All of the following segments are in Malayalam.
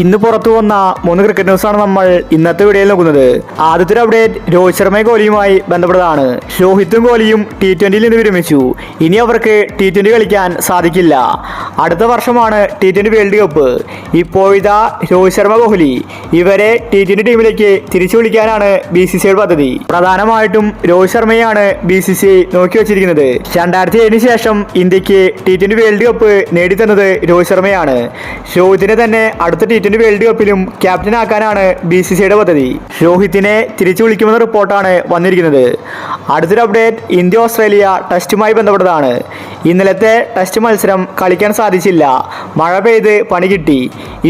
ഇന്ന് പുറത്തു വന്ന 3 ക്രിക്കറ്റ് ന്യൂസാണ് നമ്മൾ ഇന്നത്തെ വീഡിയോയിൽ നോക്കുന്നത്. ആദ്യത്തെ അപ്ഡേറ്റ് രോഹിത് ശർമ്മയും കോഹ്ലിയുമായി ബന്ധപ്പെട്ടതാണ്. രോഹിത്തും കോഹ്ലിയും T20യിൽ നിന്ന് വിരമിച്ചു. ഇനി അവർക്ക് T20 കളിക്കാൻ സാധിക്കില്ല. അടുത്ത വർഷമാണ് T20 വേൾഡ് കപ്പ്. ഇപ്പോഴിതാ രോഹിത് ശർമ്മ, കോഹ്ലി ഇവരെ T20 ടീമിലേക്ക് തിരിച്ചു വിളിക്കാനാണ് BCCI പദ്ധതി. പ്രധാനമായിട്ടും രോഹിത് ശർമ്മയാണ് BCCI നോക്കി വച്ചിരിക്കുന്നത്. 2007 ശേഷം ഇന്ത്യക്ക് T20 വേൾഡ് കപ്പ് നേടിത്തന്നത് രോഹിത് ശർമ്മയാണ്. രോഹിത്തിനെ തന്നെ അടുത്ത T20 വേൾഡ് കപ്പിലും ക്യാപ്റ്റൻ ആക്കാനാണ് BCCIയുടെ പദ്ധതി. രോഹിത്തിനെ തിരിച്ചു വിളിക്കുമെന്ന റിപ്പോർട്ടാണ് വന്നിരിക്കുന്നത്. അടുത്തൊരു അപ്ഡേറ്റ് ഇന്ത്യ ഓസ്ട്രേലിയ ടെസ്റ്റുമായി ബന്ധപ്പെട്ടതാണ്. ഇന്നലത്തെ ടെസ്റ്റ് മത്സരം കളിക്കാൻ സാധിച്ചില്ല. മഴ പെയ്ത് പണി കിട്ടി.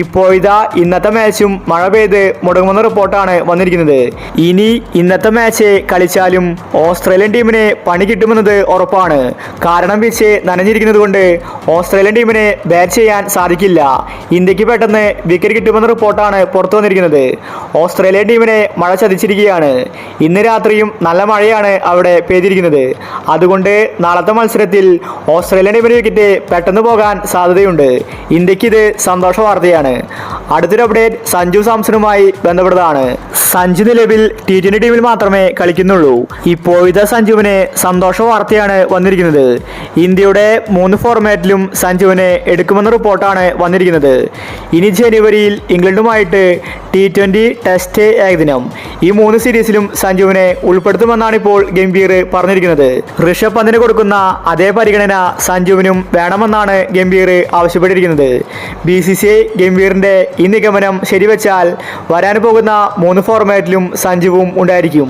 ഇപ്പോഴിതാ ഇന്നത്തെ മാച്ചും മഴ പെയ്ത് മുടങ്ങുമെന്ന റിപ്പോർട്ടാണ് വന്നിരിക്കുന്നത്. ഇനി ഇന്നത്തെ മാച്ച് കളിച്ചാലും ഓസ്ട്രേലിയൻ ടീമിന് പണി കിട്ടുമെന്നത് ഉറപ്പാണ്. കാരണം പിച്ച് നനഞ്ഞിരിക്കുന്നത് കൊണ്ട് ഓസ്ട്രേലിയൻ ടീമിന് ബാറ്റ് ചെയ്യാൻ സാധിക്കില്ല. ഇന്ത്യക്ക് പെട്ടെന്ന് വിക്കറ്റ് കിട്ടുമെന്ന റിപ്പോർട്ടാണ് പുറത്തു വന്നിരിക്കുന്നത്. ഓസ്ട്രേലിയൻ ടീമിനെ മഴ ചതിച്ചിരിക്കുകയാണ്. ഇന്ന് രാത്രിയും നല്ല മഴയാണ് അവിടെ പെയ്തിരിക്കുന്നത്. അതുകൊണ്ട് നാളത്തെ മത്സരത്തിൽ ഓസ്ട്രേലിയൻ ടീമിന് വിക്കറ്റ് പെട്ടെന്ന് പോകാൻ സാധ്യതയുണ്ട്. ഇന്ത്യക്ക് ഇത് സന്തോഷ വാർത്തയാണ്. അടുത്തൊരു അപ്ഡേറ്റ് സഞ്ജു സാംസണുമായി ബന്ധപ്പെട്ടതാണ്. സഞ്ജു നിലവിൽ T20 ടീമിൽ മാത്രമേ കളിക്കുന്നുള്ളൂ. ഇപ്പോഴത്തെ സഞ്ജുവിന് സന്തോഷ വാർത്തയാണ് വന്നിരിക്കുന്നത്. ഇന്ത്യയുടെ 3 ഫോർമാറ്റിലും സഞ്ജുവിനെ എടുക്കുമെന്ന റിപ്പോർട്ടാണ് വന്നിരിക്കുന്നത്. ഇനി ജനുവരിയിൽ ഇംഗ്ലണ്ടുമായിട്ട് T20 ടെസ്റ്റ് ഏകദിനം ഈ 3 സീരീസിലും സഞ്ജുവിനെ ഉൾപ്പെടുത്തുമെന്നാണ് ഇപ്പോൾ ഗംഭീർ പറഞ്ഞിരിക്കുന്നത്. ഋഷഭ് പന്തിന് കൊടുക്കുന്ന അതേ പരിഗണന സഞ്ജുവിനും വേണമെന്നാണ് ഗംഭീർ ആവശ്യപ്പെട്ടിരിക്കുന്നത്. BCCI ഗംഭീറിന്റെ ഈ നിഗമനം ശരിവെച്ചാൽ വരാൻ പോകുന്ന 3 ഫോർമാറ്റിലും സഞ്ജുവും ഉണ്ടായിരിക്കും.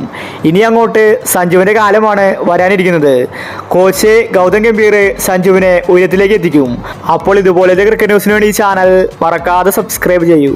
ഇനി അങ്ങോട്ട് സഞ്ജുവിന്റെ കാലമാണ് വരാനിരിക്കുന്നത്. കോച്ച് ഗൗതം ഗംഭീർ സഞ്ജുവിനെ ഉയരത്തിലേക്ക് എത്തിക്കും. അപ്പോൾ ഇതുപോലത്തെ ക്രിക്കറ്റ് ന്യൂസിന് വേണ്ടി ഈ ചാനൽ മറക്കാതെ സബ്സ്ക്രൈബ് ചെയ്യൂ.